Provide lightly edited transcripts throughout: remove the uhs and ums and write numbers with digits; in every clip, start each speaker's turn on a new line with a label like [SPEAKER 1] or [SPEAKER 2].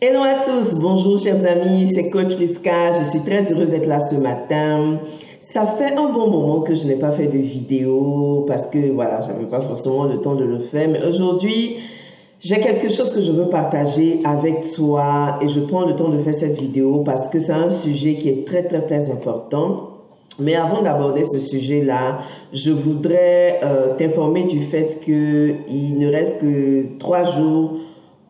[SPEAKER 1] Hello à tous, bonjour chers amis, c'est Coach Priska, je suis très heureuse d'être là ce matin. Ça fait un bon moment que je n'ai pas fait de vidéo parce que voilà, j'avais pas forcément le temps de le faire, mais aujourd'hui, j'ai quelque chose que je veux partager avec toi et je prends le temps de faire cette vidéo parce que c'est un sujet qui est très important. Mais avant d'aborder ce sujet-là, je voudrais t'informer du fait qu'il ne reste que 3 jours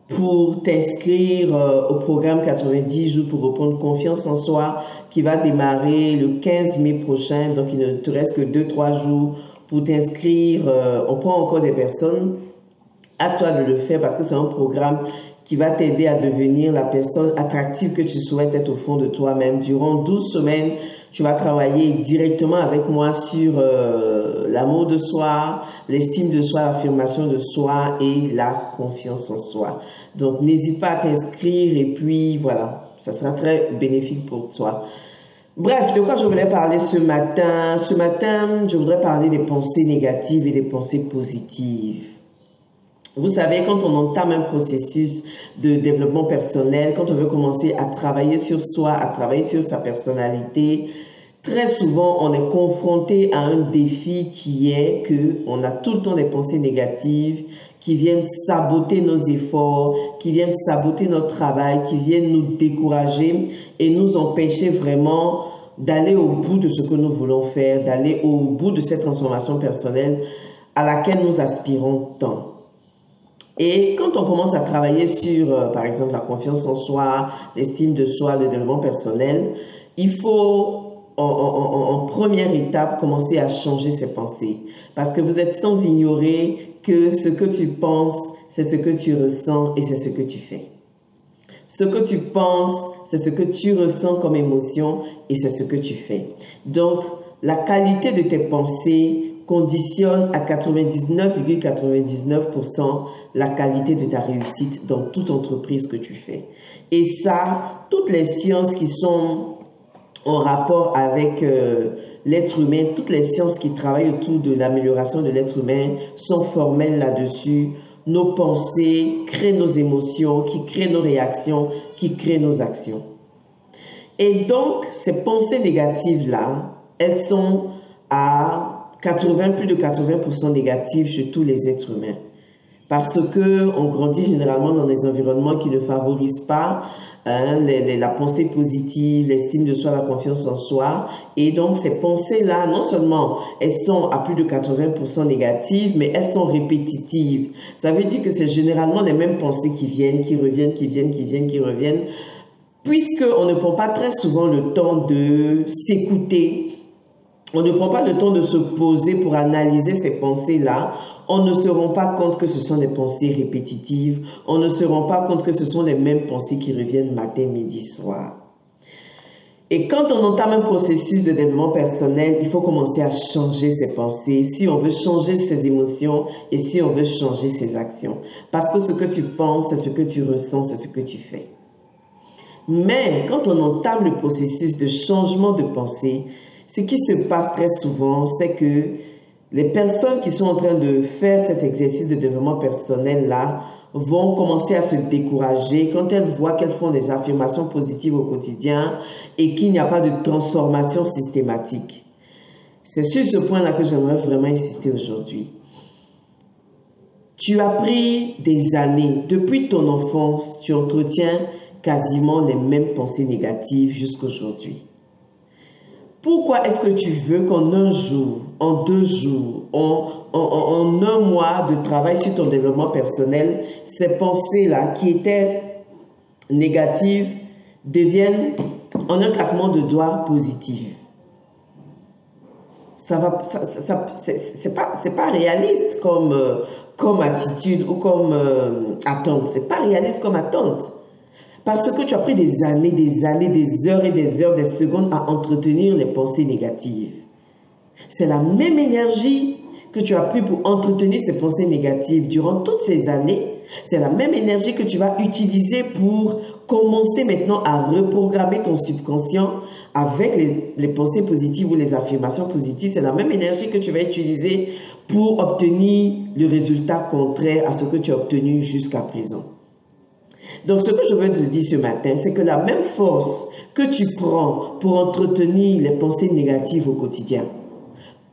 [SPEAKER 1] pour t'inscrire au programme 90 jours pour reprendre confiance en soi qui va démarrer le 15 mai prochain. Donc, il ne te reste que 2-3 jours pour t'inscrire. On prend encore des personnes. À toi de le faire parce que c'est un programme qui va t'aider à devenir la personne attractive que tu souhaites être au fond de toi-même. Durant 12 semaines, tu vas travailler directement avec moi sur l'amour de soi, l'estime de soi, l'affirmation de soi et la confiance en soi. Donc, n'hésite pas à t'inscrire et puis voilà, ça sera très bénéfique pour toi. Bref, de quoi je voulais parler ce matin? Ce matin, je voudrais parler des pensées négatives et des pensées positives. Vous savez, quand on entame un processus de développement personnel, quand on veut commencer à travailler sur soi, à travailler sur sa personnalité, très souvent, on est confronté à un défi qui est que on a tout le temps des pensées négatives qui viennent saboter nos efforts, qui viennent saboter notre travail, qui viennent nous décourager et nous empêcher vraiment d'aller au bout de ce que nous voulons faire, d'aller au bout de cette transformation personnelle à laquelle nous aspirons tant. Et quand on commence à travailler sur, par exemple, la confiance en soi, l'estime de soi, le développement personnel, il faut, en première étape, commencer à changer ses pensées. Parce que vous êtes sans ignorer que ce que tu penses, c'est ce que tu ressens et c'est ce que tu fais. Ce que tu penses, c'est ce que tu ressens comme émotion et c'est ce que tu fais. Donc, la qualité de tes pensées conditionne à 99,99% la qualité de ta réussite dans toute entreprise que tu fais. Et ça, toutes les sciences qui sont en rapport avec l'être humain, toutes les sciences qui travaillent autour de l'amélioration de l'être humain sont formelles là-dessus. Nos pensées créent nos émotions, qui créent nos réactions, qui créent nos actions. Et donc, ces pensées négatives-là, elles sont à plus de 80% négatives chez tous les êtres humains. Parce qu'on grandit généralement dans des environnements qui ne favorisent pas la pensée positive, l'estime de soi, la confiance en soi. Et donc, ces pensées-là, non seulement elles sont à plus de 80% négatives, mais elles sont répétitives. Ça veut dire que c'est généralement les mêmes pensées qui viennent, qui reviennent, qui reviennent, puisqu'on ne prend pas très souvent le temps de s'écouter. On ne prend pas le temps de se poser pour analyser ces pensées-là. On ne se rend pas compte que ce sont des pensées répétitives. On ne se rend pas compte que ce sont les mêmes pensées qui reviennent matin, midi, soir. Et quand on entame un processus de développement personnel, il faut commencer à changer ses pensées, si on veut changer ses émotions et si on veut changer ses actions. Parce que ce que tu penses, c'est ce que tu ressens, c'est ce que tu fais. Mais quand on entame le processus de changement de pensée, ce qui se passe très souvent, c'est que les personnes qui sont en train de faire cet exercice de développement personnel-là vont commencer à se décourager quand elles voient qu'elles font des affirmations positives au quotidien et qu'il n'y a pas de transformation systématique. C'est sur ce point-là que j'aimerais vraiment insister aujourd'hui. Tu as pris des années, depuis ton enfance, tu entretiens quasiment les mêmes pensées négatives jusqu'aujourd'hui. Pourquoi est-ce que tu veux qu'en un jour, en 2 jours, en un mois de travail sur ton développement personnel, ces pensées-là qui étaient négatives deviennent en un claquement de doigts positives? C'est pas réaliste comme attitude ou comme attente. C'est pas réaliste comme attente. Parce que tu as pris des années, des heures et des heures, des secondes à entretenir les pensées négatives. C'est la même énergie que tu as pris pour entretenir ces pensées négatives durant toutes ces années. C'est la même énergie que tu vas utiliser pour commencer maintenant à reprogrammer ton subconscient avec les pensées positives ou les affirmations positives. C'est la même énergie que tu vas utiliser pour obtenir le résultat contraire à ce que tu as obtenu jusqu'à présent. Donc, ce que je veux te dire ce matin, c'est que la même force que tu prends pour entretenir les pensées négatives au quotidien,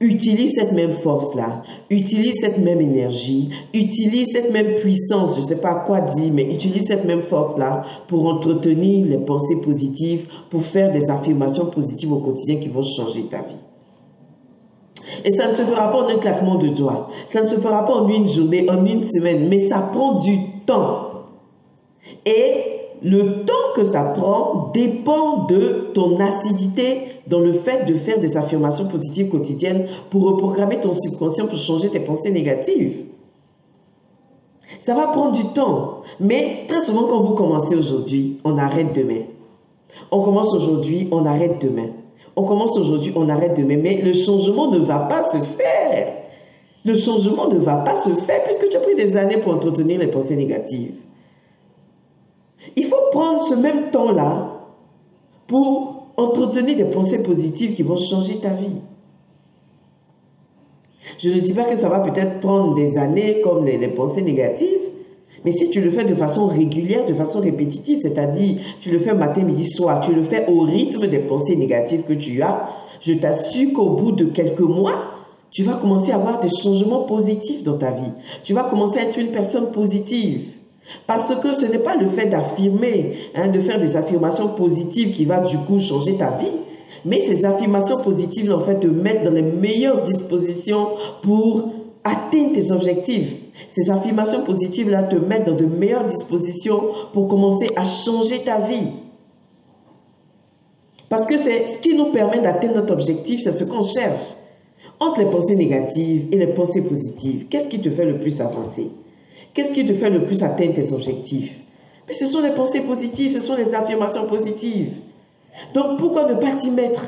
[SPEAKER 1] utilise cette même force-là, utilise cette même énergie, utilise cette même puissance, je ne sais pas quoi dire, mais utilise cette même force-là pour entretenir les pensées positives, pour faire des affirmations positives au quotidien qui vont changer ta vie. Et ça ne se fera pas en un claquement de doigts, ça ne se fera pas en une journée, en une semaine, mais ça prend du temps. Et le temps que ça prend dépend de ton acidité dans le fait de faire des affirmations positives quotidiennes pour reprogrammer ton subconscient pour changer tes pensées négatives. Ça va prendre du temps, mais très souvent quand vous commencez aujourd'hui, on arrête demain. On commence aujourd'hui, on arrête demain. On commence aujourd'hui, on arrête demain, mais le changement ne va pas se faire. Le changement ne va pas se faire puisque tu as pris des années pour entretenir les pensées négatives. Il faut prendre ce même temps-là pour entretenir des pensées positives qui vont changer ta vie. Je ne dis pas que ça va peut-être prendre des années comme les pensées négatives, mais si tu le fais de façon régulière, de façon répétitive, c'est-à-dire tu le fais matin, midi, soir, tu le fais au rythme des pensées négatives que tu as, je t'assure qu'au bout de quelques mois, tu vas commencer à avoir des changements positifs dans ta vie. Tu vas commencer à être une personne positive. Parce que ce n'est pas le fait d'affirmer, de faire des affirmations positives qui va du coup changer ta vie, mais ces affirmations positives en fait te mettent dans les meilleures dispositions pour atteindre tes objectifs. Ces affirmations positives-là te mettent dans de meilleures dispositions pour commencer à changer ta vie. Parce que c'est ce qui nous permet d'atteindre notre objectif, c'est ce qu'on cherche. Entre les pensées négatives et les pensées positives, qu'est-ce qui te fait le plus avancer? Qu'est-ce qui te fait le plus atteindre tes objectifs? Mais ce sont les pensées positives, ce sont les affirmations positives. Donc pourquoi ne pas t'y mettre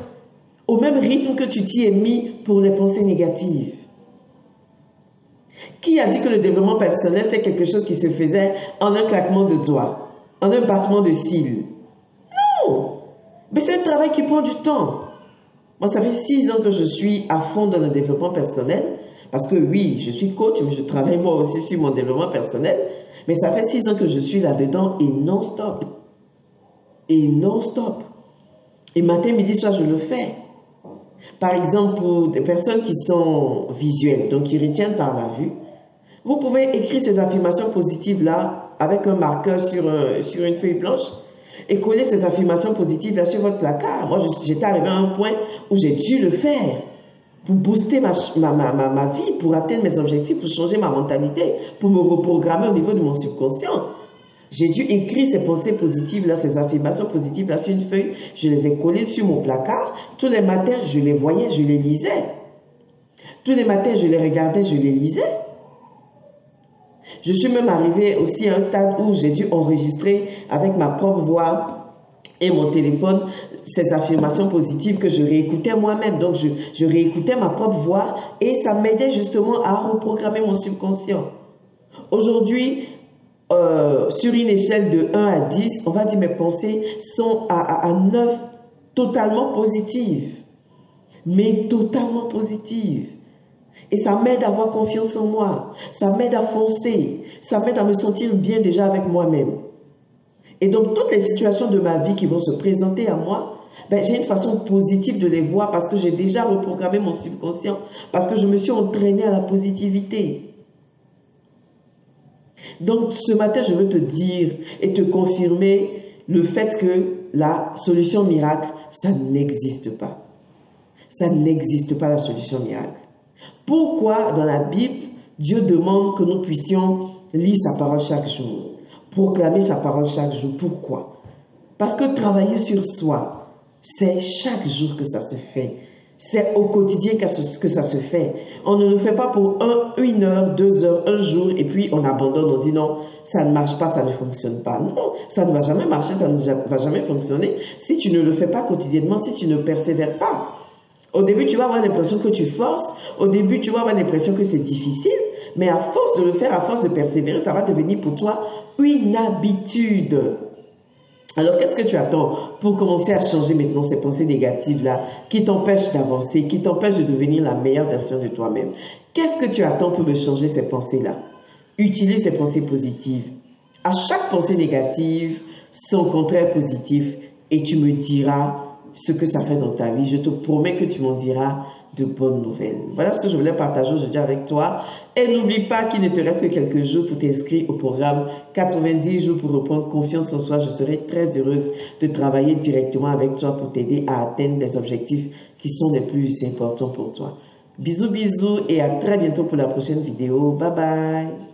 [SPEAKER 1] au même rythme que tu t'y es mis pour les pensées négatives? Qui a dit que le développement personnel, c'est quelque chose qui se faisait en un claquement de doigts, en un battement de cils? Non! Mais c'est un travail qui prend du temps. Moi, ça fait 6 ans que je suis à fond dans le développement personnel. Parce que oui, je suis coach, mais je travaille moi aussi sur mon développement personnel. Mais ça fait 6 ans que je suis là-dedans et non-stop. Et non-stop. Et matin, midi, soir, je le fais. Par exemple, pour des personnes qui sont visuelles, donc qui retiennent par la vue, vous pouvez écrire ces affirmations positives-là avec un marqueur sur une feuille blanche et coller ces affirmations positives-là sur votre placard. Moi, j'étais arrivé à un point où j'ai dû le faire pour booster ma vie, pour atteindre mes objectifs, pour changer ma mentalité, pour me reprogrammer au niveau de mon subconscient. J'ai dû écrire ces pensées positives-là, ces affirmations positives-là sur une feuille. Je les ai collées sur mon placard. Tous les matins, je les voyais, je les lisais. Tous les matins, je les regardais, je les lisais. Je suis même arrivée aussi à un stade où j'ai dû enregistrer avec ma propre voix et mon téléphone ces affirmations positives que je réécoutais moi-même. Donc, je réécoutais ma propre voix et ça m'aidait justement à reprogrammer mon subconscient. Aujourd'hui, sur une échelle de 1 à 10, on va dire mes pensées sont à 9, totalement positives. Mais totalement positives. Et ça m'aide à avoir confiance en moi. Ça m'aide à foncer. Ça m'aide à me sentir bien déjà avec moi-même. Et donc, toutes les situations de ma vie qui vont se présenter à moi, j'ai une façon positive de les voir parce que j'ai déjà reprogrammé mon subconscient, parce que je me suis entraînée à la positivité. Donc, ce matin, je veux te dire et te confirmer le fait que la solution miracle, ça n'existe pas. Ça n'existe pas la solution miracle. Pourquoi dans la Bible, Dieu demande que nous puissions lire sa parole chaque jour? Proclamer sa parole chaque jour. Pourquoi? Parce que travailler sur soi, c'est chaque jour que ça se fait. C'est au quotidien que ça se fait. On ne le fait pas pour 1 heure, 2 heures, un jour, et puis on abandonne, on dit non, ça ne marche pas, ça ne fonctionne pas. Non, ça ne va jamais marcher, ça ne va jamais fonctionner si tu ne le fais pas quotidiennement, si tu ne persévères pas. Au début, tu vas avoir l'impression que tu forces. Au début, tu vas avoir l'impression que c'est difficile. Mais à force de le faire, à force de persévérer, ça va devenir pour toi une habitude. Alors, qu'est-ce que tu attends pour commencer à changer maintenant ces pensées négatives-là qui t'empêchent d'avancer, qui t'empêchent de devenir la meilleure version de toi-même? Qu'est-ce que tu attends pour me changer ces pensées-là? Utilise les pensées positives. à chaque pensée négative son contraire positif et tu me diras ce que ça fait dans ta vie. Je te promets que tu m'en diras de bonnes nouvelles. Voilà ce que je voulais partager aujourd'hui avec toi. Et n'oublie pas qu'il ne te reste que quelques jours pour t'inscrire au programme 90 jours pour reprendre confiance en soi. Je serai très heureuse de travailler directement avec toi pour t'aider à atteindre les objectifs qui sont les plus importants pour toi. Bisous, bisous et à très bientôt pour la prochaine vidéo. Bye bye.